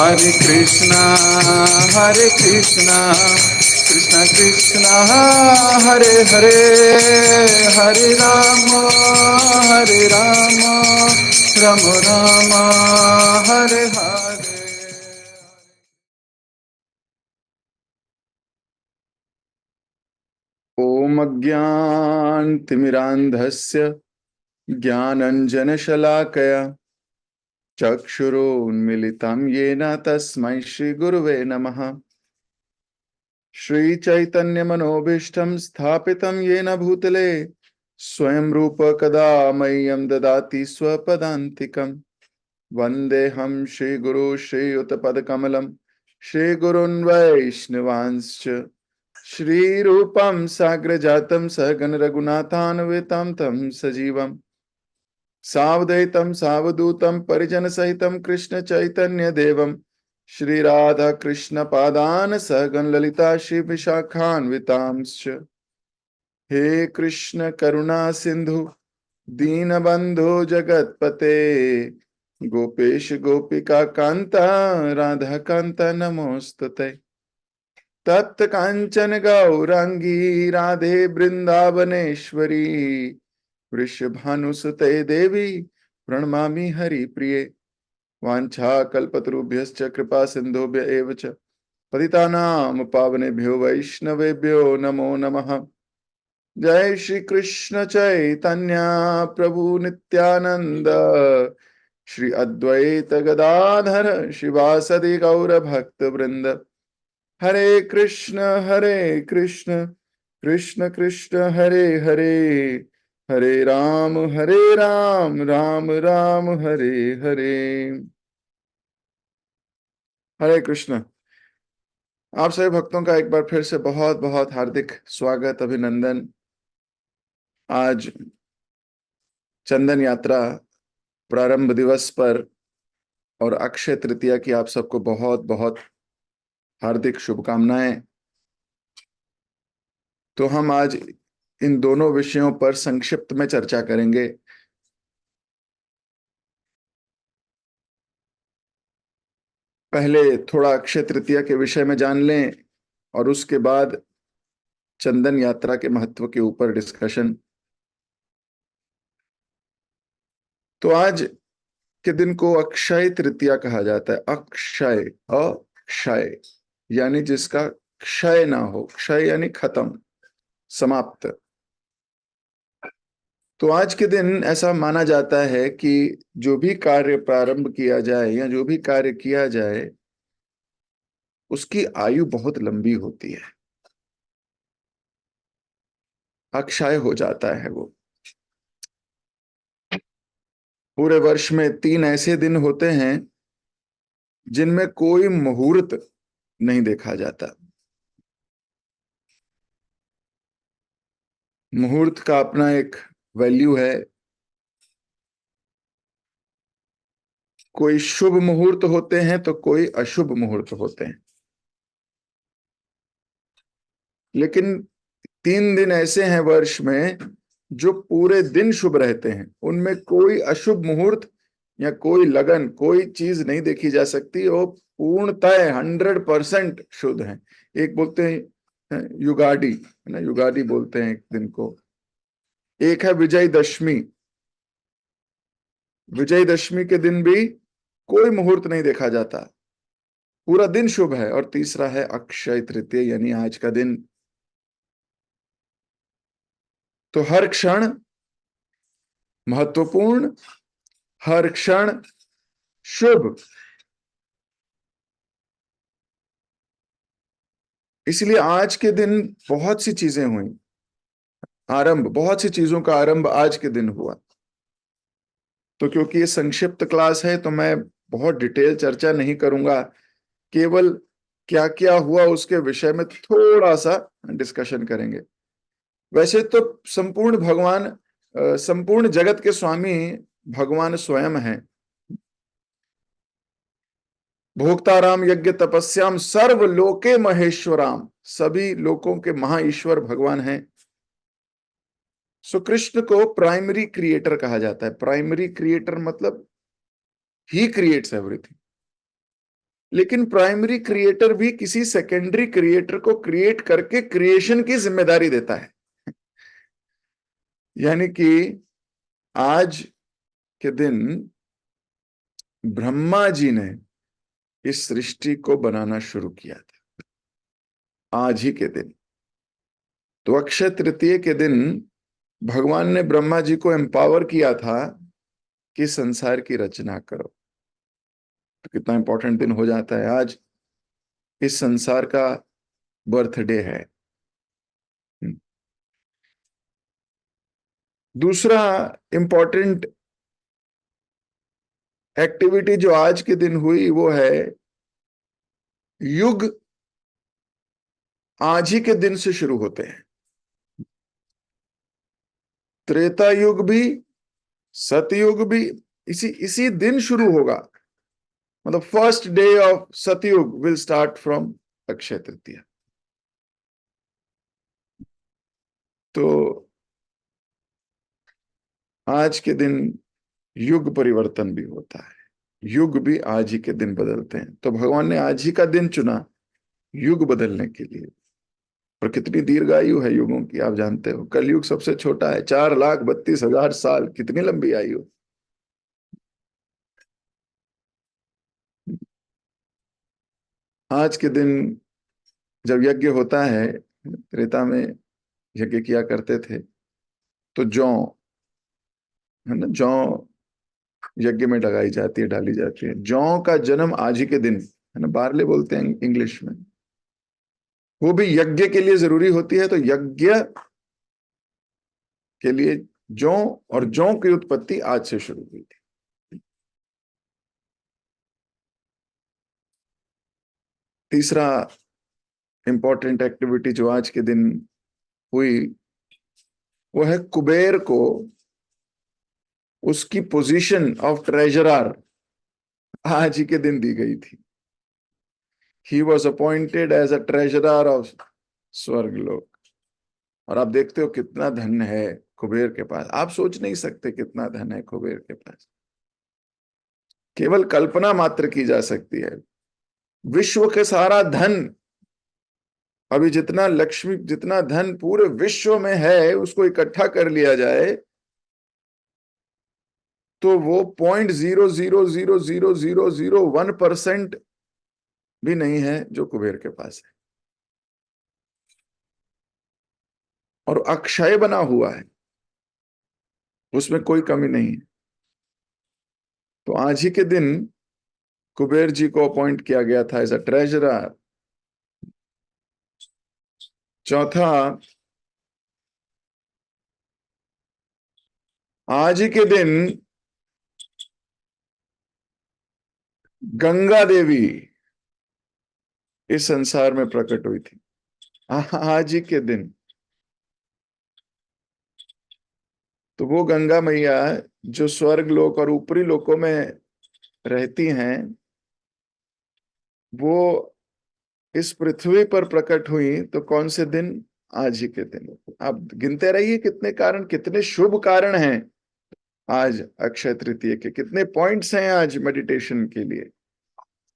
Hare Krishna, Hare Krishna, Krishna Krishna, Hare Hare, Hare Rama, Hare Rama, Rama Rama, Hare Hare. Om Ajnantimirandhasya Jnananjanashalakaya Chakshurunmilitam Yena Tasmai Shri Guruve Namaha. Shri Chaitanya Manobishtam Sthapitam Yena Bhutale Swayam Rupa Kada Mayam Dadati Swapadantikam Vandeham Shri Guru Shri Utapad Kamalam Shri Gurun Vaishnavansh Shri Rupam Sagrajatam Sagan Raghunathanvitam Tam Sajivam Savadaitam Savadutam Parijan Sahitam Krishna Chaitanya Devam Shri Radha Krishna Padan Sagan Lalita Shri Vishakhan Vitamscha He Krishna Karuna Sindhu Deenabandhu Jagatpate Gopesh Gopika Kanta Radha Kanta Namostate Tat Kanchan Gaurangi Radhe Brindavaneshwari वृषभानुसुते देवी प्रणमामि हरि प्रिये वाञ्छा कल्पतरुभ्यश्च कृपा सिन्धुभ्य एव च पतितानां पावनेभ्यो वैष्णवेभ्यो नमो नमः। जय श्री कृष्ण चैतन्य प्रभु नित्यानंद श्री अद्वैत गदाधर शिवासदि गौर भक्त वृंद हरे कृष्ण कृष्ण कृष्ण हरे हरे हरे राम राम राम हरे हरे। हरे कृष्ण। आप सभी भक्तों का एक बार फिर से बहुत बहुत हार्दिक स्वागत, अभिनंदन। आज चंदन यात्रा प्रारंभ दिवस पर और अक्षय तृतीया की आप सबको बहुत बहुत हार्दिक शुभकामनाएं। तो हम आज इन दोनों विषयों पर संक्षिप्त में चर्चा करेंगे। पहले थोड़ा अक्षय तृतीया के विषय में जान लें और उसके बाद चंदन यात्रा के महत्व के ऊपर डिस्कशन। तो आज के दिन को अक्षय तृतीया कहा जाता है। अक्षय, अक्षय यानी जिसका क्षय ना हो, क्षय यानी खत्म, समाप्त। तो आज के दिन ऐसा माना जाता है कि जो भी कार्य प्रारंभ किया जाए या जो भी कार्य किया जाए उसकी आयु बहुत लंबी होती है, अक्षय हो जाता है वो। पूरे वर्ष में 3 ऐसे दिन होते हैं जिनमें कोई मुहूर्त नहीं देखा जाता। मुहूर्त का अपना एक वैल्यू है। कोई शुभ मुहूर्त होते हैं तो कोई अशुभ मुहूर्त होते हैं, लेकिन 3 दिन ऐसे हैं वर्ष में जो पूरे दिन शुभ रहते हैं। उनमें कोई अशुभ मुहूर्त या कोई लगन, कोई चीज नहीं देखी जा सकती। वो पूर्णतः 100% शुद्ध है। एक बोलते हैं युगादि, है ना, युगादि बोलते हैं एक दिन को। एक है विजयदशमी, विजयदशमी के दिन भी कोई मुहूर्त नहीं देखा जाता, पूरा दिन शुभ है। और तीसरा है अक्षय तृतीया यानी आज का दिन। तो हर क्षण महत्वपूर्ण, हर क्षण शुभ। इसलिए आज के दिन बहुत सी चीजें हुई, आरंभ, बहुत सी चीजों का आरंभ आज के दिन हुआ। तो क्योंकि ये संक्षिप्त क्लास है तो मैं बहुत डिटेल चर्चा नहीं करूंगा, केवल क्या क्या हुआ उसके विषय में थोड़ा सा डिस्कशन करेंगे। वैसे तो संपूर्ण भगवान, संपूर्ण जगत के स्वामी भगवान स्वयं हैं। भोक्ताराम यज्ञ तपस्याम सर्व लोके महेश्वराम, सभी लोकों के महाईश्वर भगवान हैं। सो कृष्ण को प्राइमरी क्रिएटर कहा जाता है। प्राइमरी क्रिएटर मतलब ही क्रिएट्स एवरीथिंग। लेकिन प्राइमरी क्रिएटर भी किसी सेकेंडरी क्रिएटर को क्रिएट करके क्रिएशन की जिम्मेदारी देता है। यानी कि आज के दिन ब्रह्मा जी ने इस सृष्टि को बनाना शुरू किया था, आज ही के दिन। तो अक्षय तृतीय के दिन भगवान ने ब्रह्मा जी को एम्पावर किया था कि संसार की रचना करो। तो कितना इंपॉर्टेंट दिन हो जाता है आज। इस संसार का बर्थडे है। दूसरा इंपॉर्टेंट एक्टिविटी जो आज के दिन हुई वो है युग आज ही के दिन से शुरू होते हैं। त्रेता युग भी सतयुग भी इसी इसी दिन शुरू होगा। मतलब फर्स्ट डे ऑफ सतयुग will start from Akshaya Tritiya. तो आज के दिन युग परिवर्तन भी होता है, युग भी आज ही के दिन बदलते हैं। तो भगवान ने आज ही का दिन चुना युग बदलने के लिए। और कितनी दीर्घायु है युगों की, आप जानते हो। कलयुग सबसे छोटा है, 4,32,000 साल। कितनी लंबी आयु। आज के दिन जब यज्ञ होता है, त्रेता में यज्ञ किया करते थे, तो जौ है ना, जौ यज्ञ में लगाई जाती है, डाली जाती है। जौ का जन्म आज ही के दिन है ना, बारले बोलते हैं इंग्लिश में। वो भी यज्ञ के लिए जरूरी होती है। तो यज्ञ के लिए जौ, और जौ की उत्पत्ति आज से शुरू हुई थी। तीसरा इंपॉर्टेंट एक्टिविटी जो आज के दिन हुई वो है कुबेर को उसकी पोजीशन ऑफ ट्रेजरर आज ही के दिन दी गई थी। He was appointed as a treasurer of Swargalok. और आप देखते हो कितना धन है कुबेर के पास। आप सोच नहीं सकते कितना धन है कुबेर के पास, केवल कल्पना मात्र की जा सकती है। विश्व के सारा धन, अभी जितना लक्ष्मी, जितना धन पूरे विश्व में है, उसको इकट्ठा कर लिया जाए तो वो 0.0000001% भी नहीं है जो कुबेर के पास है। और अक्षय बना हुआ है, उसमें कोई कमी नहीं है। तो आज ही के दिन कुबेर जी को अपॉइंट किया गया था एज अ ट्रेजरर। चौथा, आज ही के दिन गंगा देवी इस संसार में प्रकट हुई थी। आज ही के दिन। तो वो गंगा मैया जो स्वर्ग लोक और ऊपरी लोकों में रहती हैं, वो इस पृथ्वी पर प्रकट हुई। तो कौन से दिन? आज ही के दिन। आप गिनते रहिए कितने कारण, कितने शुभ कारण हैं आज अक्षय तृतीय के, कितने पॉइंट्स हैं आज मेडिटेशन के लिए।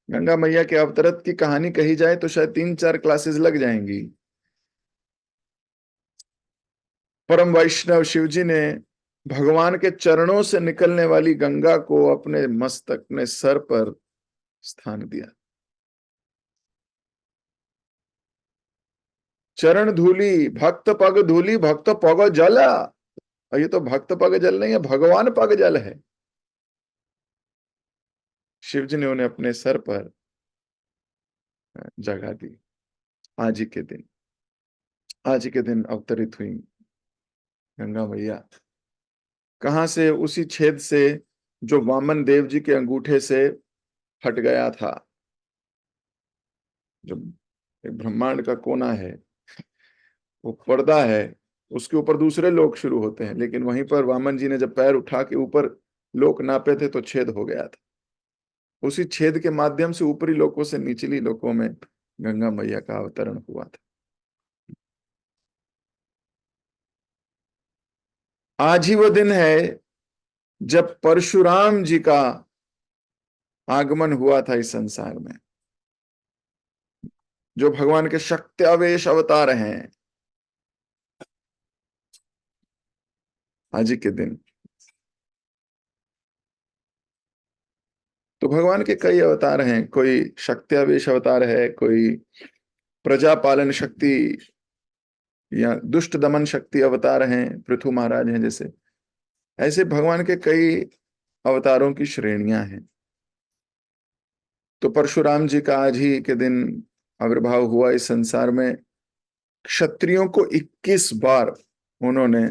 गंगा मैया के अवतरत की कहानी कही जाए तो शायद 3-4 क्लासेस लग जाएंगी। परम वैष्णव शिव जी ने भगवान के चरणों से निकलने वाली गंगा को अपने मस्तक, अपने सर पर स्थान दिया। चरण धूली भक्त पग धूली, भक्त पग जल। और ये तो भक्त पग जल नहीं है, भगवान पग जल है। शिव जी ने उन्हें अपने सर पर जगह दी। आज ही के दिन, आज ही के दिन अवतरित हुई गंगा मैया। कहां से? उसी छेद से जो वामन देव जी के अंगूठे से हट गया था। जो एक ब्रह्मांड का कोना है, वो पर्दा है, उसके ऊपर दूसरे लोक शुरू होते हैं। लेकिन वहीं पर वामन जी ने जब पैर उठा के ऊपर लोक नापे थे तो छेद हो गया था। उसी छेद के माध्यम से ऊपरी लोकों से निचली लोकों में गंगा मैया का अवतरण हुआ था। आज ही वो दिन है जब परशुराम जी का आगमन हुआ था इस संसार में। जो भगवान के शक्त्यावेश अवतार हैं आज ही के दिन। तो भगवान के कई अवतार हैं, कोई शक्त्यावेश अवतार है, कोई प्रजा पालन शक्ति या दुष्ट दमन शक्ति अवतार हैं, पृथु महाराज हैं जैसे। ऐसे भगवान के कई अवतारों की श्रेणियां हैं। तो परशुराम जी का आज ही के दिन आविर्भाव हुआ इस संसार में। क्षत्रियों को 21 बार उन्होंने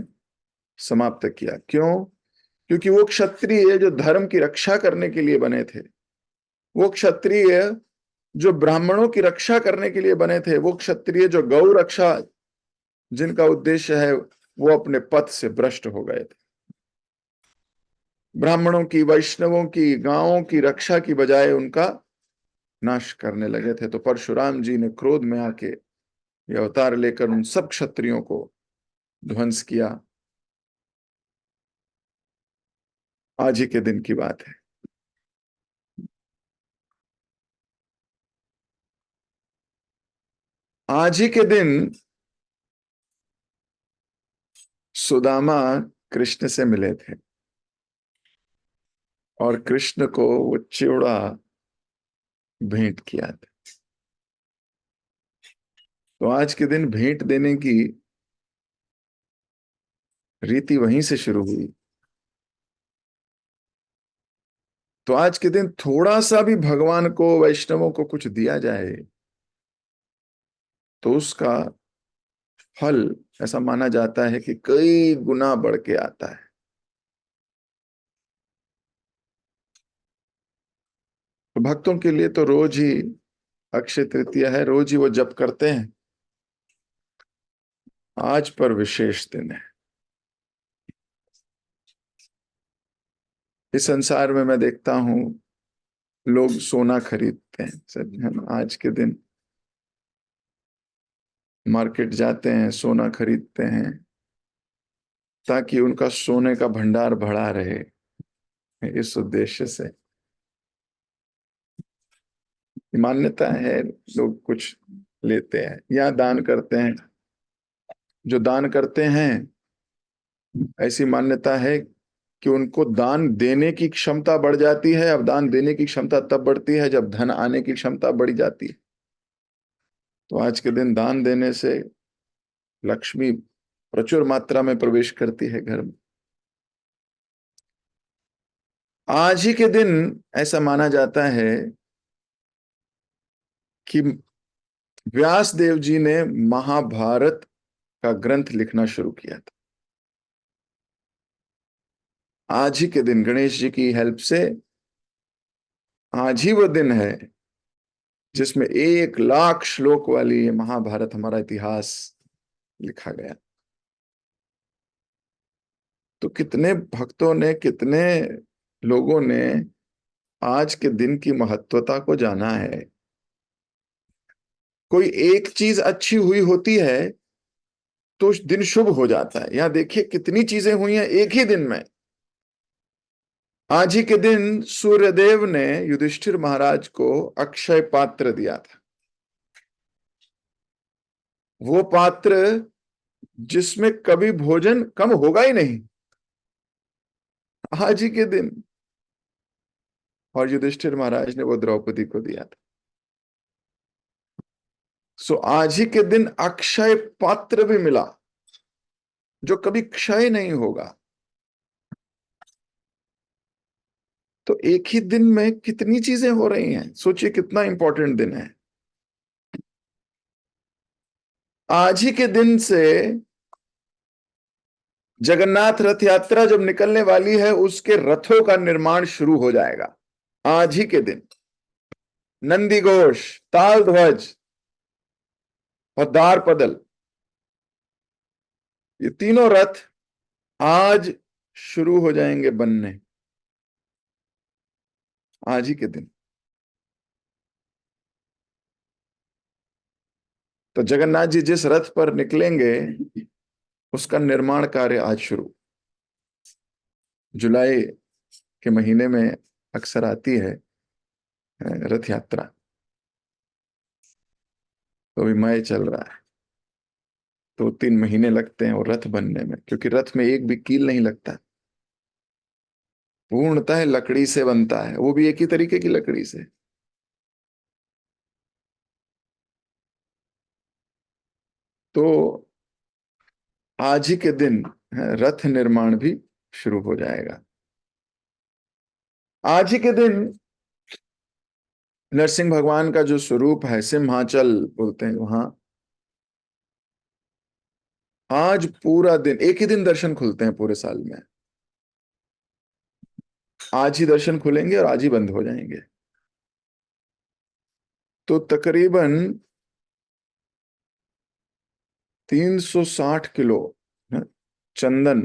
समाप्त किया। क्यों? क्योंकि वो क्षत्रिय जो धर्म की रक्षा करने के लिए बने थे, वो क्षत्रिय जो ब्राह्मणों की रक्षा करने के लिए बने थे, वो क्षत्रिय जो गौ रक्षा जिनका उद्देश्य है, वो अपने पथ से भ्रष्ट हो गए थे। ब्राह्मणों की, वैष्णवों की, गांवों की रक्षा की बजाय उनका नाश करने लगे थे। तो परशुराम जी ने क्रोध में आके ये अवतार लेकर उन सब क्षत्रियों को ध्वंस किया। आज ही के दिन की बात है। आज ही के दिन सुदामा कृष्ण से मिले थे और कृष्ण को वो चिवड़ा भेंट किया था। तो आज के दिन भेंट देने की रीति वहीं से शुरू हुई। तो आज के दिन थोड़ा सा भी भगवान को, वैष्णवों को कुछ दिया जाए तो उसका फल ऐसा माना जाता है कि कई गुना बढ़ के आता है। तो भक्तों के लिए तो रोज ही अक्षय तृतीया है, रोज ही वो जप करते हैं। आज पर विशेष दिन है। इस संसार में मैं देखता हूं लोग सोना खरीदते हैं, सच है ना? आज के दिन मार्केट जाते हैं, सोना खरीदते हैं ताकि उनका सोने का भंडार बढ़ा रहे, इस उद्देश्य से। मान्यता है, लोग कुछ लेते हैं या दान करते हैं। जो दान करते हैं, ऐसी मान्यता है कि उनको दान देने की क्षमता बढ़ जाती है। अब दान देने की क्षमता तब बढ़ती है जब धन आने की क्षमता बढ़ जाती है। तो आज के दिन दान देने से लक्ष्मी प्रचुर मात्रा में प्रवेश करती है घर में। आज ही के दिन ऐसा माना जाता है कि व्यास देव जी ने महाभारत का ग्रंथ लिखना शुरू किया था। आज ही के दिन गणेश जी की हेल्प से आज ही वो दिन है जिसमें 1 लाख श्लोक वाली ये महाभारत, हमारा इतिहास लिखा गया। तो कितने भक्तों ने, कितने लोगों ने आज के दिन की महत्वता को जाना है। कोई एक चीज अच्छी हुई होती है तो उस दिन शुभ हो जाता है। यहां देखिए कितनी चीजें हुई हैं एक ही दिन में। आज ही के दिन सूर्यदेव ने युधिष्ठिर महाराज को अक्षय पात्र दिया था। वो पात्र जिसमें कभी भोजन कम होगा ही नहीं, आज ही के दिन। और युधिष्ठिर महाराज ने वो द्रौपदी को दिया था। सो आज ही के दिन अक्षय पात्र भी मिला जो कभी क्षय नहीं होगा। तो एक ही दिन में कितनी चीजें हो रही हैं, सोचिए कितना इंपॉर्टेंट दिन है। आज ही के दिन से जगन्नाथ रथ यात्रा जब निकलने वाली है, उसके रथों का निर्माण शुरू हो जाएगा आज ही के दिन। नंदी घोष, ताल ध्वज और दार पदल, ये तीनों रथ आज शुरू हो जाएंगे बनने, आज ही के दिन। तो जगन्नाथ जी जिस रथ पर निकलेंगे उसका निर्माण कार्य आज शुरू। जुलाई के महीने में अक्सर आती है रथ यात्रा। तो अभी मई चल रहा है, 2-3 महीने लगते हैं और रथ बनने में, क्योंकि रथ में एक भी कील नहीं लगता, पूर्णतः लकड़ी से बनता है, वो भी एक ही तरीके की लकड़ी से। तो आज ही के दिन रथ निर्माण भी शुरू हो जाएगा। आज ही के दिन नरसिंह भगवान का जो स्वरूप है, सिंहाचल बोलते हैं वहां, आज पूरा दिन, एक ही दिन दर्शन खुलते हैं पूरे साल में, आज ही दर्शन खुलेंगे और आज ही बंद हो जाएंगे। तो तकरीबन 360 किलो चंदन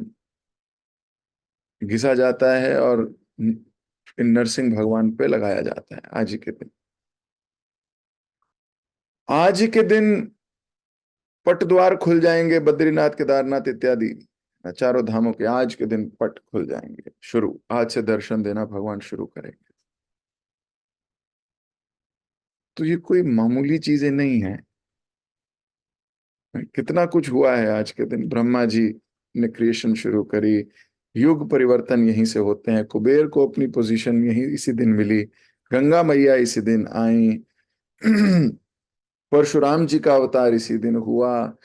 घिसा जाता है और इन नरसिंह भगवान पे लगाया जाता है आज ही के दिन। आज ही के दिन पट द्वार खुल जाएंगे, बद्रीनाथ केदारनाथ इत्यादि चारों धामों के आज के दिन पट खुल जाएंगे, शुरू आज से दर्शन देना भगवान शुरू करेंगे। तो ये कोई मामूली चीजें नहीं है, कितना कुछ हुआ है आज के दिन। ब्रह्मा जी ने क्रिएशन शुरू करी, युग परिवर्तन यहीं से होते हैं, कुबेर को अपनी पोजीशन यहीं इसी दिन मिली, गंगा मैया इसी दिन आई, परशुराम जी का अवतार इसी दिन हुआ,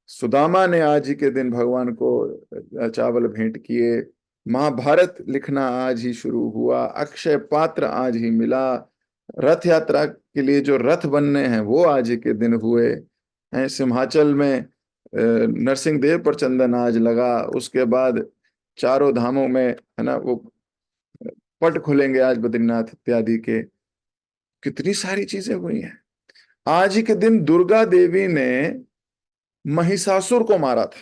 सुदामा ने आज ही के दिन भगवान को चावल भेंट किए, महाभारत लिखना आज ही शुरू हुआ, अक्षय पात्र आज ही मिला, रथ यात्रा के लिए जो रथ बनने हैं वो आज ही के दिन हुए हैं, सिंहाचल में नरसिंह देव पर चंदन आज लगा, उसके बाद चारों धामों में है ना वो पट खुलेंगे आज बद्रीनाथ इत्यादि के, कितनी सारी चीजें हुई हैं। आज ही के दिन दुर्गा देवी ने महिषासुर को मारा था,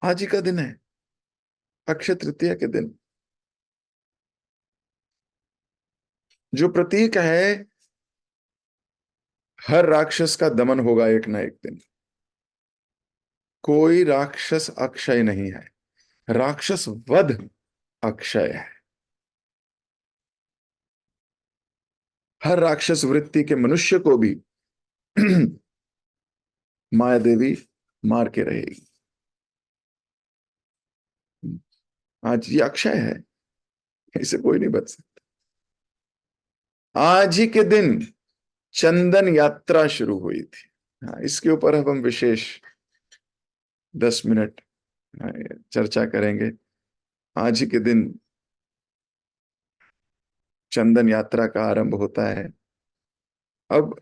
आज ही का दिन है, अक्षय तृतीया के दिन, जो प्रतीक है हर राक्षस का दमन होगा एक ना एक दिन। कोई राक्षस अक्षय नहीं है, राक्षस वध अक्षय है। हर राक्षस वृत्ति के मनुष्य को भी माया देवी मार के रहेगी। आज ये अक्षय है, इसे कोई नहीं बच सकता। आज ही के दिन चंदन यात्रा शुरू हुई थी। हाँ, इसके ऊपर अब हम विशेष 10 मिनट चर्चा करेंगे। आज ही के दिन चंदन यात्रा का आरंभ होता है। अब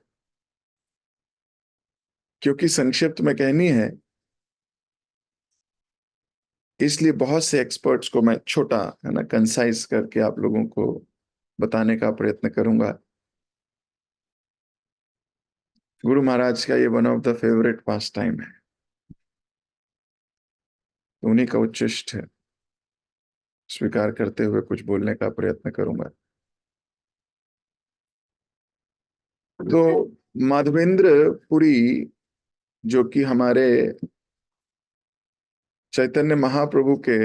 क्योंकि संक्षिप्त में कहनी है, इसलिए बहुत से एक्सपर्ट्स को मैं छोटा है ना कंसाइज करके आप लोगों को बताने का प्रयत्न करूंगा। गुरु महाराज का ये one of the favourite pass time है, तो उन्हीं का उच्चिष्ट स्वीकार करते हुए कुछ बोलने का प्रयत्न करूंगा। तो माधवेंद्र पुरी, जो कि हमारे चैतन्य महाप्रभु के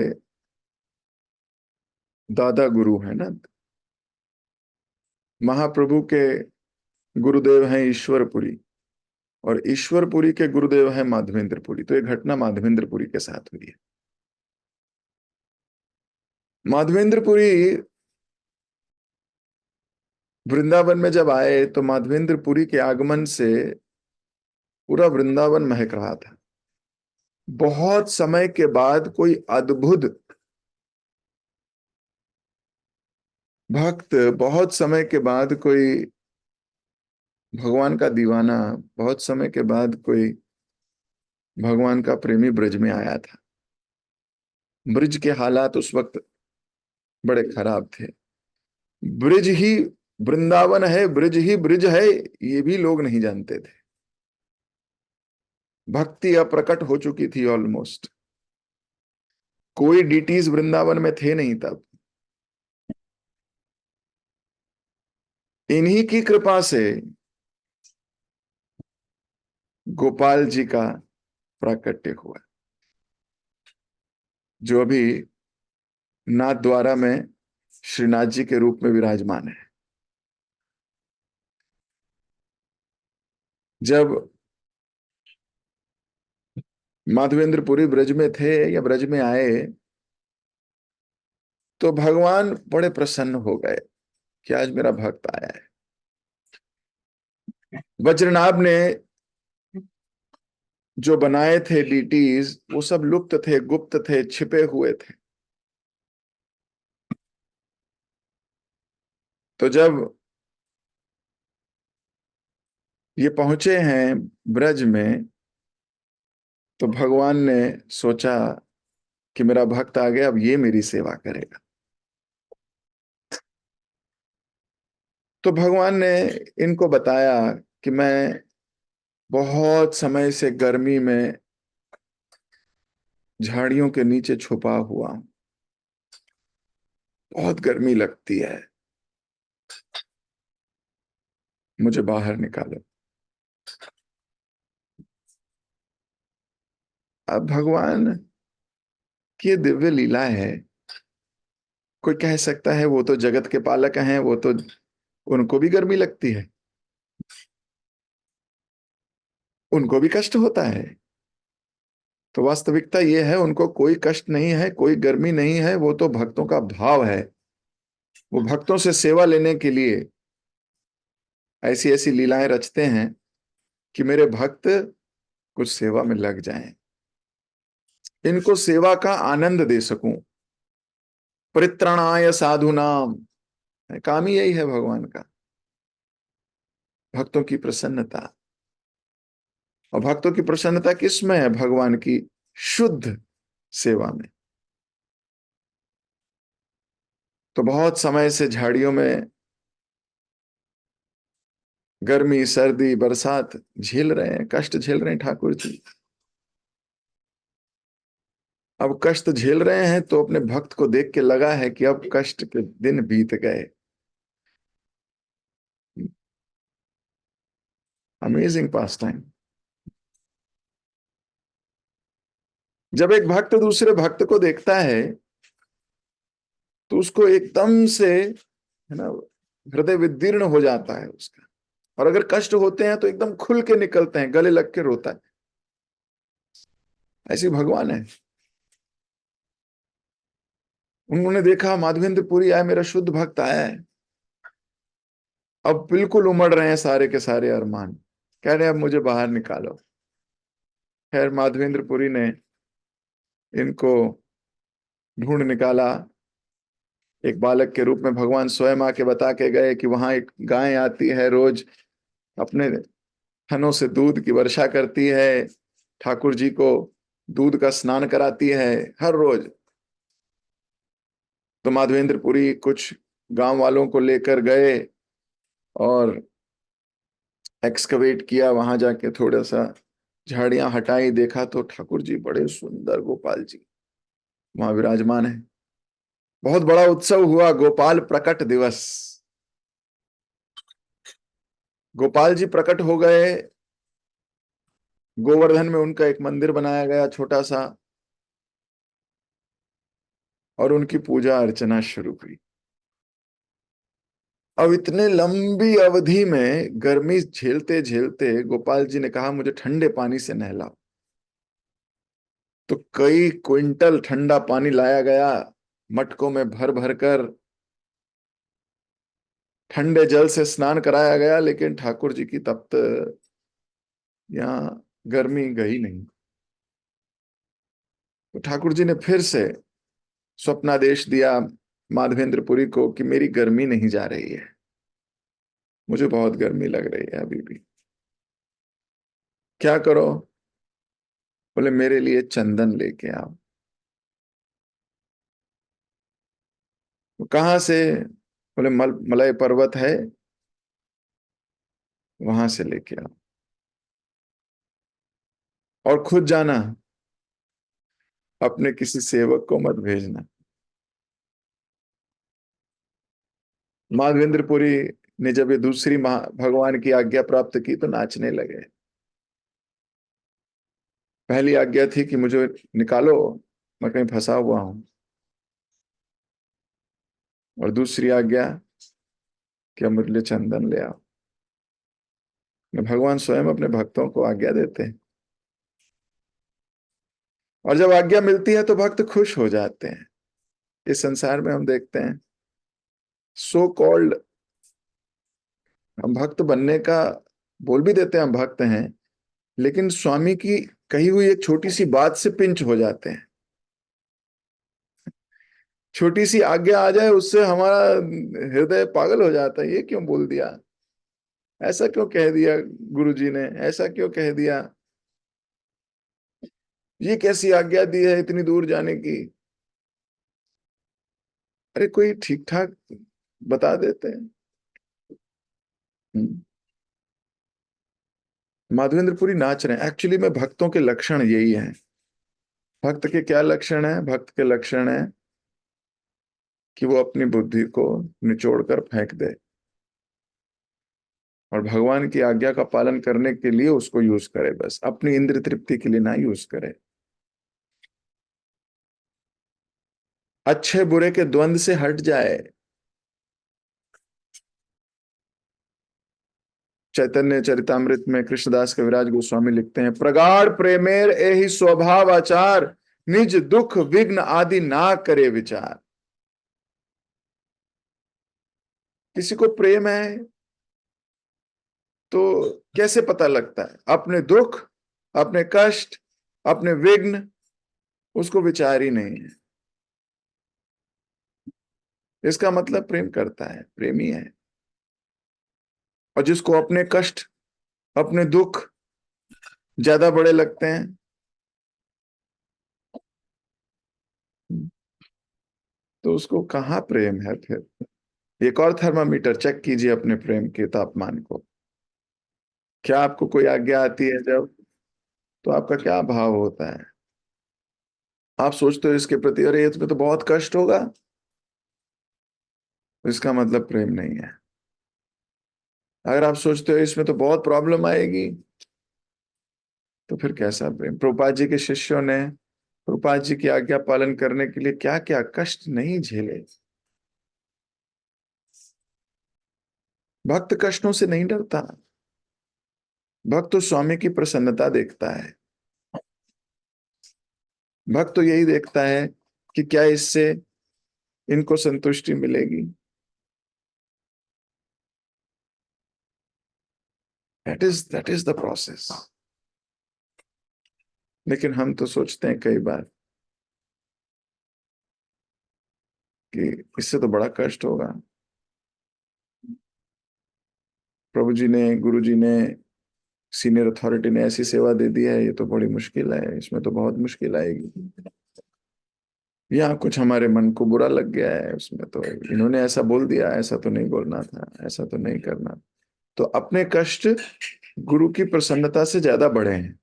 दादा गुरु है ना, महाप्रभु के गुरुदेव हैं ईश्वरपुरी, और ईश्वरपुरी के गुरुदेव हैं माधवेंद्रपुरी। तो ये घटना माधवेंद्रपुरी के साथ हुई है। माधवेंद्रपुरी वृंदावन में जब आए तो माधवेंद्रपुरी के आगमन से पूरा वृंदावन महक रहा था। बहुत समय के बाद कोई अद्भुत भक्त, बहुत समय के बाद कोई भगवान का दीवाना, बहुत समय के बाद कोई भगवान का प्रेमी ब्रज में आया था। ब्रज के हालात उस वक्त बड़े खराब थे। ब्रज ही वृंदावन है, ब्रज ही ब्रज है, ये भी लोग नहीं जानते थे। भक्ति अप्रकट हो चुकी थी ऑलमोस्ट, कोई डीटीज वृंदावन में थे नहीं तब। इन्हीं की कृपा से गोपाल जी का प्राकट्य हुआ, जो अभी नाथ द्वारा में श्रीनाथ जी के रूप में विराजमान है। जब माधवेंद्रपुरी ब्रज में थे या ब्रज में आए तो भगवान बड़े प्रसन्न हो गए कि आज मेरा भक्त आया है। वज्रनाभ ने जो बनाए थे डीटीज वो सब लुप्त थे, गुप्त थे, छिपे हुए थे। तो जब ये पहुंचे हैं ब्रज में तो भगवान ने सोचा कि मेरा भक्त आ गया, अब ये मेरी सेवा करेगा। तो भगवान ने इनको बताया कि मैं बहुत समय से गर्मी में झाड़ियों के नीचे छुपा हुआ हूं, बहुत गर्मी लगती है, मुझे बाहर निकालो। अब भगवान की ये दिव्य लीला है। कोई कह सकता है वो तो जगत के पालक हैं, वो तो उनको भी गर्मी लगती है, उनको भी कष्ट होता है। तो वास्तविकता ये है, उनको कोई कष्ट नहीं है, कोई गर्मी नहीं है, वो तो भक्तों का भाव है। वो भक्तों से सेवा लेने के लिए ऐसी ऐसी लीलाएं रचते हैं कि मेरे भक्त कुछ सेवा में लग जाएं, इनको सेवा का आनंद दे सकूं। परित्राणाय साधुनाम, काम ही यही है भगवान का, भक्तों की प्रसन्नता। और भक्तों की प्रसन्नता किस में है? भगवान की शुद्ध सेवा में। तो बहुत समय से झाड़ियों में गर्मी, सर्दी, बरसात झेल रहे हैं, कष्ट झेल रहे हैं ठाकुर जी। अब कष्ट झेल रहे हैं तो अपने भक्त को देख के लगा है कि अब कष्ट के दिन बीत गए। अमेजिंग पास टाइम। जब एक भक्त दूसरे भक्त को देखता है तो उसको एकदम से, है ना, हृदय विदीर्ण हो जाता है उसका। और अगर कष्ट होते हैं तो एकदम खुल के निकलते हैं, गले लग के रोता है। ऐसी भगवान है। उन्होंने देखा माधवेंद्र पुरी आया, मेरा शुद्ध भक्त आया है, अब बिल्कुल उमड़ रहे हैं सारे के सारे अरमान, कह रहे हैं अब मुझे बाहर निकालो। खैर माधवेंद्र पुरी ने इनको ढूंढ निकाला। एक बालक के रूप में भगवान स्वयं आके बता के गए कि वहां एक गाय आती है, रोज अपने थनों से दूध की वर्षा करती है, ठाकुर जी को दूध का स्नान कराती है हर रोज। तो माधवेंद्र पुरी कुछ गांव वालों को लेकर गए और एक्सकवेट किया, वहां जाके थोड़ा सा झाड़ियां हटाई, देखा तो ठाकुर जी बड़े सुंदर गोपाल जी वहां विराजमान है। बहुत बड़ा उत्सव हुआ, गोपाल प्रकट दिवस। गोपाल जी प्रकट हो गए। गोवर्धन में उनका एक मंदिर बनाया गया छोटा सा, और उनकी पूजा अर्चना शुरू हुई। अब इतने लंबी अवधि में गर्मी झेलते झेलते गोपाल जी ने कहा मुझे ठंडे पानी से नहलाओ। तो कई क्विंटल ठंडा पानी लाया गया, मटकों में भर भर कर ठंडे जल से स्नान कराया गया, लेकिन ठाकुर जी की तप्त यहाँ गर्मी गई नहीं। तो ठाकुर जी ने फिर से स्वप्नादेश दिया माधवेंद्रपुरी को कि मेरी गर्मी नहीं जा रही है, मुझे बहुत गर्मी लग रही है अभी भी, क्या करो? बोले मेरे लिए चंदन लेके आओ। तो कहाँ से? बोले मलय पर्वत है, वहां से लेके आओ और खुद जाना, अपने किसी सेवक को मत भेजना। माधवेंद्रपुरी ने जब ये दूसरी भगवान की आज्ञा प्राप्त की तो नाचने लगे। पहली आज्ञा थी कि मुझे निकालो, मैं कहीं फंसा हुआ हूं। और दूसरी आज्ञा कि अब मुझे लिए चंदन ले आओ। भगवान स्वयं अपने भक्तों को आज्ञा देते हैं, और जब आज्ञा मिलती है तो भक्त खुश हो जाते हैं। इस संसार में हम देखते हैं सो कॉल्ड हम भक्त बनने का बोल भी देते हैं, हम भक्त हैं, लेकिन स्वामी की कही हुई एक छोटी सी बात से पिंच हो जाते हैं। छोटी सी आज्ञा आ जाए उससे हमारा हृदय पागल हो जाता है, ये क्यों बोल दिया, ऐसा क्यों कह दिया, गुरुजी ने ऐसा क्यों कह दिया, ये कैसी आज्ञा दी है इतनी दूर जाने की। अरे कोई ठीक ठाक बता देते हैं। हम्म। माधवेंद्रपुरी नाच रहे हैं, एक्चुअली में भक्तों के लक्षण यही हैं। भक्त के क्या लक्षण है? भक्त के लक्षण है कि वो अपनी बुद्धि को निचोड़ कर फेंक दे और भगवान की आज्ञा का पालन करने के लिए उसको यूज करे, बस अपनी इंद्र तृप्ति के लिए ना यूज करे। अच्छे बुरे के द्वंद से हट जाए। चैतन्य चरितामृत में कृष्णदास कविराज गोस्वामी लिखते हैं, प्रगाढ़ प्रेमेर एहि स्वभाव आचार, निज दुख विघ्न आदि ना करे विचार। किसी को प्रेम है तो कैसे पता लगता है? अपने दुख, अपने कष्ट, अपने विघ्न, उसको विचार ही नहीं है। इसका मतलब प्रेम करता है, प्रेमी है। और जिसको अपने कष्ट, अपने दुख ज्यादा बड़े लगते हैं, तो उसको कहाँ प्रेम है फिर? एक और थर्मामीटर चेक कीजिए अपने प्रेम के तापमान को। क्या आपको कोई आज्ञा आती है जब, तो आपका क्या भाव होता है? आप सोचते हो इसके प्रति अरे इसमें तो बहुत कष्ट होगा, इसका मतलब प्रेम नहीं है। अगर आप सोचते हो इसमें तो बहुत प्रॉब्लम आएगी, तो फिर कैसा प्रेम? प्रभुपाद जी के शिष्यों ने प्रभुपाद जी की आज्ञा पालन करने के लिए क्या क्या कष्ट नहीं झेले। भक्त कष्टों से नहीं डरता। भक्त तो स्वामी की प्रसन्नता देखता है। भक्त तो यही देखता है कि क्या इससे इनको संतुष्टि मिलेगी। That is the process. लेकिन हम तो सोचते हैं कई बार कि इससे तो बड़ा कष्ट होगा। प्रभु जी ने, गुरु जी ने, सीनियर अथॉरिटी ने ऐसी सेवा दे दी है, ये तो बड़ी मुश्किल है, इसमें तो बहुत मुश्किल आएगी। या कुछ हमारे मन को बुरा लग गया है उसमें, तो इन्होंने ऐसा बोल दिया, ऐसा तो नहीं बोलना था, ऐसा तो नहीं करना। तो अपने कष्ट गुरु की प्रसन्नता से ज्यादा बड़े हैं।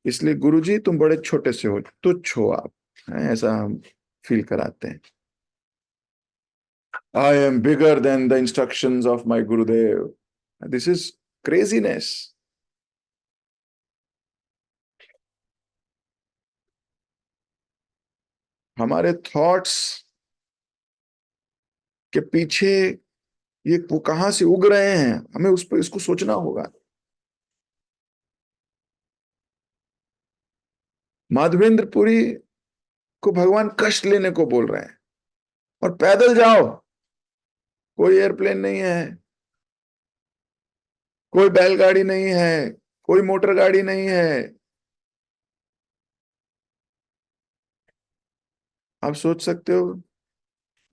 इसलिए गुरु जी तुम बड़े छोटे से हो, तुच्छ हो आप, हैं, ऐसा हम फील कराते हैं। I am bigger than the instructions of my Gurudev. This is craziness. हमारे थॉट्स के पीछे ये वो कहां से उग रहे हैं, हमें उस पर इसको सोचना होगा। माधवेंद्रपुरी को भगवान कष्ट लेने को बोल रहे हैं, और पैदल जाओ, कोई एयरप्लेन नहीं है, कोई बैलगाड़ी नहीं है, कोई मोटर गाड़ी नहीं है। आप सोच सकते हो,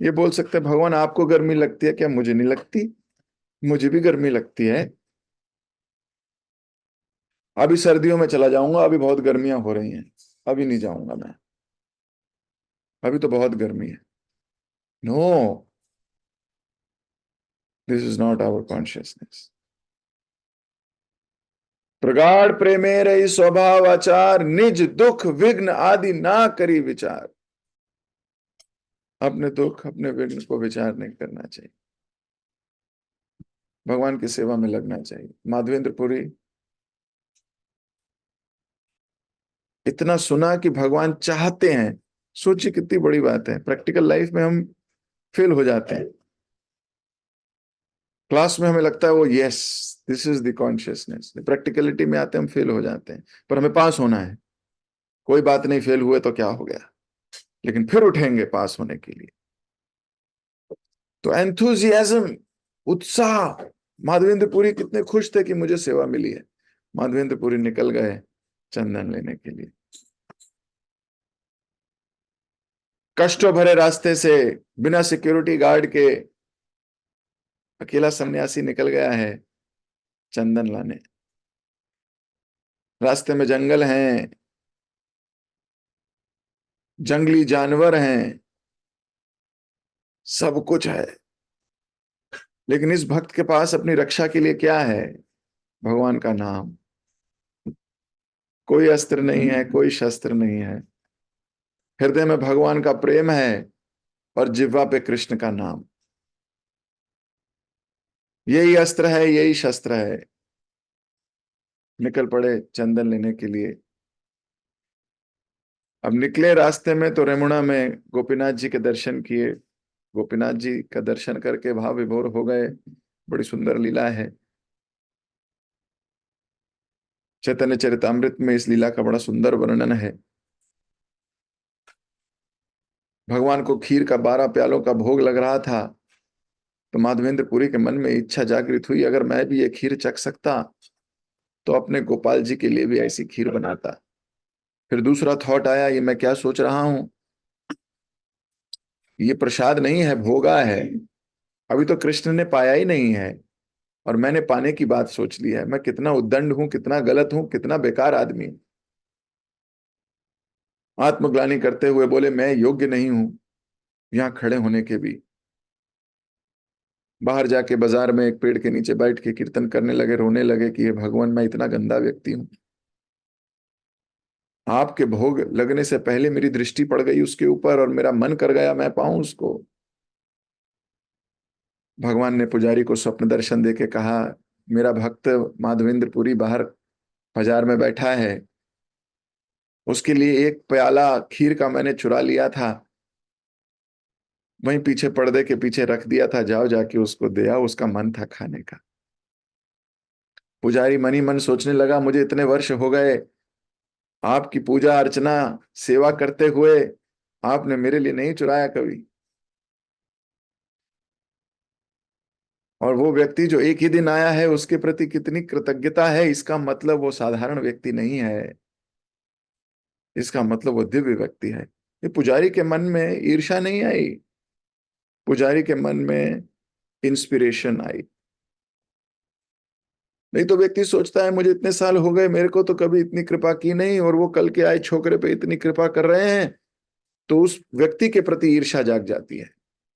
ये बोल सकते हैं भगवान आपको गर्मी लगती है क्या, मुझे नहीं लगती, मुझे भी गर्मी लगती है। अभी सर्दियों में चला जाऊंगा, अभी बहुत गर्मियां हो रही हैं, अभी नहीं जाऊंगा मैं, अभी तो बहुत गर्मी है। No, this is not our consciousness. प्रगाढ़ प्रेमे रही स्वभाव आचार, निज दुख विघ्न आदि ना करी विचार। अपने दुख, अपने विघ्न को विचार नहीं करना चाहिए, भगवान की सेवा में लगना चाहिए। माधवेंद्रपुरी, इतना सुना कि भगवान चाहते हैं, सोचिए कितनी बड़ी बात है। प्रैक्टिकल लाइफ में हम फेल हो जाते हैं। क्लास में हमें लगता है वो yes this is the consciousness, practicality में आते हम फेल हो जाते हैं, पर हमें पास होना है। कोई बात नहीं, फेल हुए तो क्या हो गया, लेकिन फिर उठेंगे पास होने के लिए। तो एंथुजियाज्म, उत्साह। माधवेंद्र पुरी कितने खुश थे कि मुझे सेवा मिली है। माधवेंद्र पुरी निकल गए चंदन लेने के लिए। कष्टों भरे रास्ते से बिना सिक्योरिटी गार्ड के अकेला सन्यासी निकल गया है चंदन लाने। रास्ते में जंगल हैं, जंगली जानवर हैं, सब कुछ है, लेकिन इस भक्त के पास अपनी रक्षा के लिए क्या है? भगवान का नाम। कोई अस्त्र नहीं है, कोई शस्त्र नहीं है, हृदय में भगवान का प्रेम है और जिह्वा पे कृष्ण का नाम। यही अस्त्र है, यही शस्त्र है। निकल पड़े चंदन लेने के लिए। अब निकले रास्ते में तो रेमुणा में गोपीनाथ जी के दर्शन किए। गोपीनाथ जी का दर्शन करके भाव विभोर हो गए। बड़ी सुंदर लीला है। चैतन्य चरितामृत में इस लीला का बड़ा सुंदर वर्णन है। भगवान को खीर का 12 प्यालों का भोग लग रहा था, तो माधवेंद्र पुरी के मन में इच्छा जागृत हुई, अगर मैं भी ये खीर चख सकता तो अपने गोपाल जी के लिए भी ऐसी खीर बनाता। फिर दूसरा थॉट आया, ये मैं क्या सोच रहा हूं, ये प्रसाद नहीं है, भोगा है। अभी तो कृष्ण ने पाया ही नहीं है और मैंने पाने की बात सोच ली है। मैं कितना उद्दंड हूं, कितना गलत हूं, कितना बेकार आदमी हूं। आत्मग्लानि करते हुए बोले, मैं योग्य नहीं हूं यहां खड़े होने के भी। बाहर जाके बाजार में एक पेड़ के नीचे बैठ के कीर्तन करने लगे, रोने लगे कि ये भगवान, मैं इतना गंदा व्यक्ति हूं। आपके भोग लगने से पहले मेरी दृष्टि पड़ गई उसके ऊपर और मेरा मन कर गया मैं पाऊं उसको। भगवान ने पुजारी को स्वप्न दर्शन देके कहा, मेरा भक्त माधवेंद्र पुरी बाहर बाजार में बैठा है, उसके लिए एक प्याला खीर का मैंने चुरा लिया था, वहीं पीछे पर्दे के पीछे रख दिया था, जाओ जाके उसको दे आओ, उसका मन था खाने का। पुजारी मनी मन सोचने लगा, मुझे इतने वर्ष हो गए आपकी पूजा अर्चना सेवा करते हुए, आपने मेरे लिए नहीं चुराया कभी। और वो व्यक्ति जो एक ही दिन आया है उसके प्रति कितनी कृतज्ञता है, इसका मतलब वो साधारण व्यक्ति नहीं है, इसका मतलब वो दिव्य व्यक्ति है। ये पुजारी के मन में ईर्ष्या नहीं आई, पुजारी के मन में इंस्पिरेशन आई। नहीं तो व्यक्ति सोचता है, मुझे इतने साल हो गए, मेरे को तो कभी इतनी कृपा की नहीं, और वो कल के आए छोकरे पे इतनी कृपा कर रहे हैं, तो उस व्यक्ति के प्रति ईर्ष्या जाग जाती है।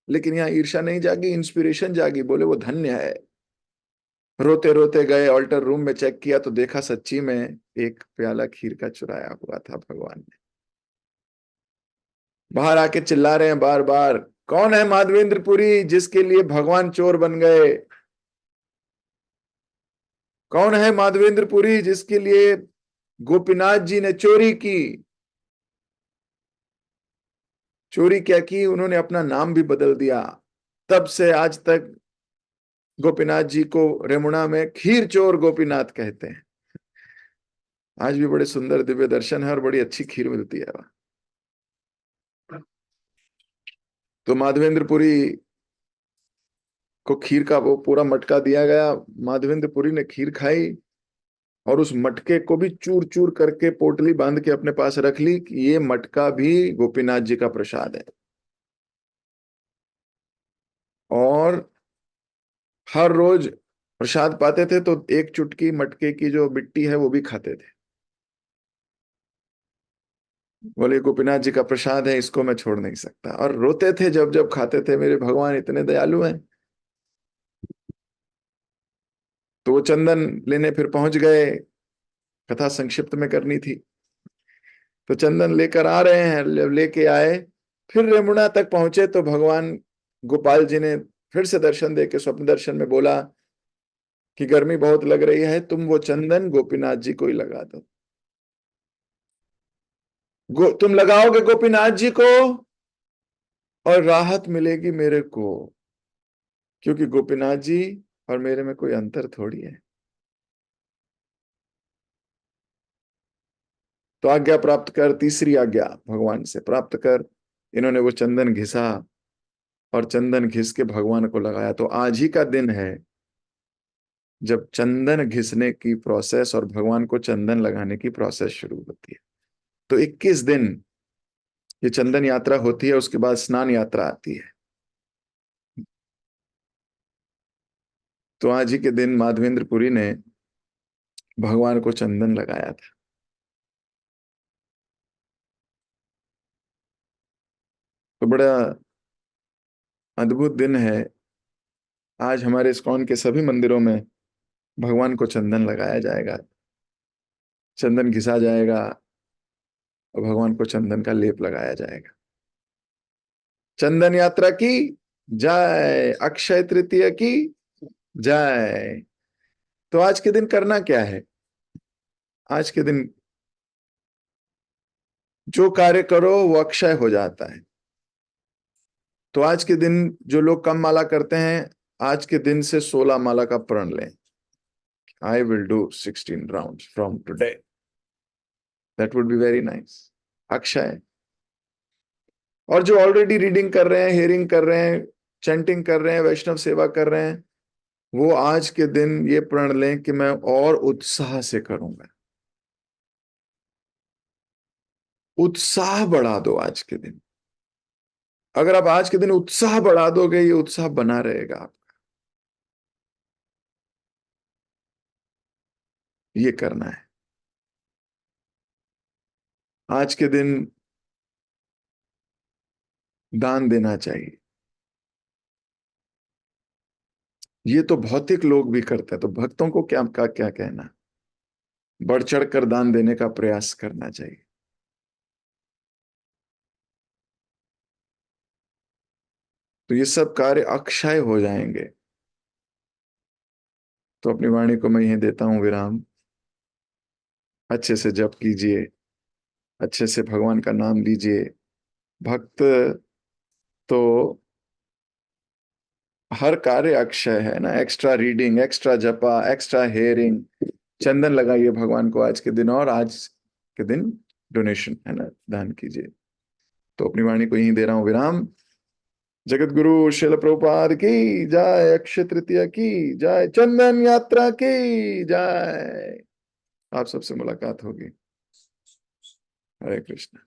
लेकिन यहाँ ईर्ष्या नहीं जागी, इंस्पिरेशन जागी। बोले वो धन्य है। रोते रोते गए ऑल्टर रूम में, चेक किया तो देखा सच्ची में एक प्याला खीर का चुराया हुआ था भगवान ने। बाहर आके चिल्ला रहे हैं बार बार, कौन है माधवेंद्र पुरी जिसके लिए भगवान चोर बन गए? कौन है माधवेंद्र पुरी जिसके लिए गोपीनाथ जी ने चोरी की? चोरी क्या की? उन्होंने अपना नाम भी बदल दिया। तब से आज तक गोपीनाथ जी को रेमुणा में खीर चोर गोपीनाथ कहते हैं। आज भी बड़े सुंदर दिव्य दर्शन है और बड़ी अच्छी खीर मिलती है वहां। तो माधवेंद्र पुरी को खीर का वो पूरा मटका दिया गया। माधवेंद्र पुरी ने खीर खाई और उस मटके को भी चूर चूर करके पोटली बांध के अपने पास रख ली कि ये मटका भी गोपीनाथ जी का प्रसाद है। और हर रोज प्रसाद पाते थे तो एक चुटकी मटके की जो मिट्टी है वो भी खाते थे। बोले गोपीनाथ जी का प्रसाद है, इसको मैं छोड़ नहीं सकता। और रोते थे जब जब खाते थे, मेरे भगवान इतने दयालु हैं। तो वो चंदन लेने फिर पहुंच गए। कथा संक्षिप्त में करनी थी, तो चंदन लेकर आ रहे हैं। लेके आए, फिर रेमुणा तक पहुंचे तो भगवान गोपाल जी ने फिर से दर्शन दे के स्वप्न दर्शन में बोला कि गर्मी बहुत लग रही है, तुम वो चंदन गोपीनाथ जी को ही लगा दो। तुम लगाओगे गोपीनाथ जी को और राहत मिलेगी मेरे को, क्योंकि गोपीनाथ जी और मेरे में कोई अंतर थोड़ी है। तो आज्ञा प्राप्त कर, तीसरी आज्ञा भगवान से प्राप्त कर। इन्होंने वो चंदन घिसा और चंदन घिस के भगवान को लगाया। तो आज ही का दिन है जब चंदन घिसने की प्रोसेस और भगवान को चंदन लगाने की प्रोसेस शुरू होती है। तो 21 दिन ये चंदन यात्रा होती है, उसके बाद स्नान यात्रा आती है। तो आज ही के दिन माधवेंद्रपुरी ने भगवान को चंदन लगाया था। तो बड़ा अद्भुत दिन है। आज हमारे इस्कॉन के सभी मंदिरों में भगवान को चंदन लगाया जाएगा, चंदन घिसा जाएगा और भगवान को चंदन का लेप लगाया जाएगा। चंदन यात्रा की जय, अक्षय तृतीया की जय। तो आज के दिन करना क्या है? आज के दिन जो कार्य करो वो अक्षय हो जाता है। तो आज के दिन जो लोग कम माला करते हैं, आज के दिन से 16 माला का प्रण लें। I will do 16 rounds from today. That would be very nice. Akshay. और जो ऑलरेडी रीडिंग कर रहे हैं, हियरिंग कर रहे हैं, चैंटिंग कर रहे हैं, वैष्णव सेवा कर रहे हैं, वो आज के दिन ये प्रण लें कि मैं और उत्साह से करूंगा। उत्साह बढ़ा दो आज के दिन। अगर आप आज के दिन उत्साह बढ़ा दोगे, ये उत्साह बना रहेगा आपका। ये करना है आज के दिन। दान देना चाहिए। ये तो भौतिक लोग भी करते हैं, तो भक्तों को क्या कहना। बढ़ चढ़ कर दान देने का प्रयास करना चाहिए। तो ये सब कार्य अक्षय हो जाएंगे। तो अपनी वाणी को मैं यही देता हूं विराम। अच्छे से जप कीजिए, अच्छे से भगवान का नाम लीजिए। भक्त तो हर कार्य अक्षय है ना। एक्स्ट्रा रीडिंग, एक्स्ट्रा जपा, एक्स्ट्रा हेयरिंग। चंदन लगाइए भगवान को आज के दिन, और आज के दिन डोनेशन है ना, दान कीजिए। तो अपनी वाणी को यहीं दे रहा हूं विराम। जगत गुरु शिल प्रभुपाद की जय, अक्षय तृतीया की जय, चंदन यात्रा की जय। आप सबसे मुलाकात होगी। हरे कृष्ण।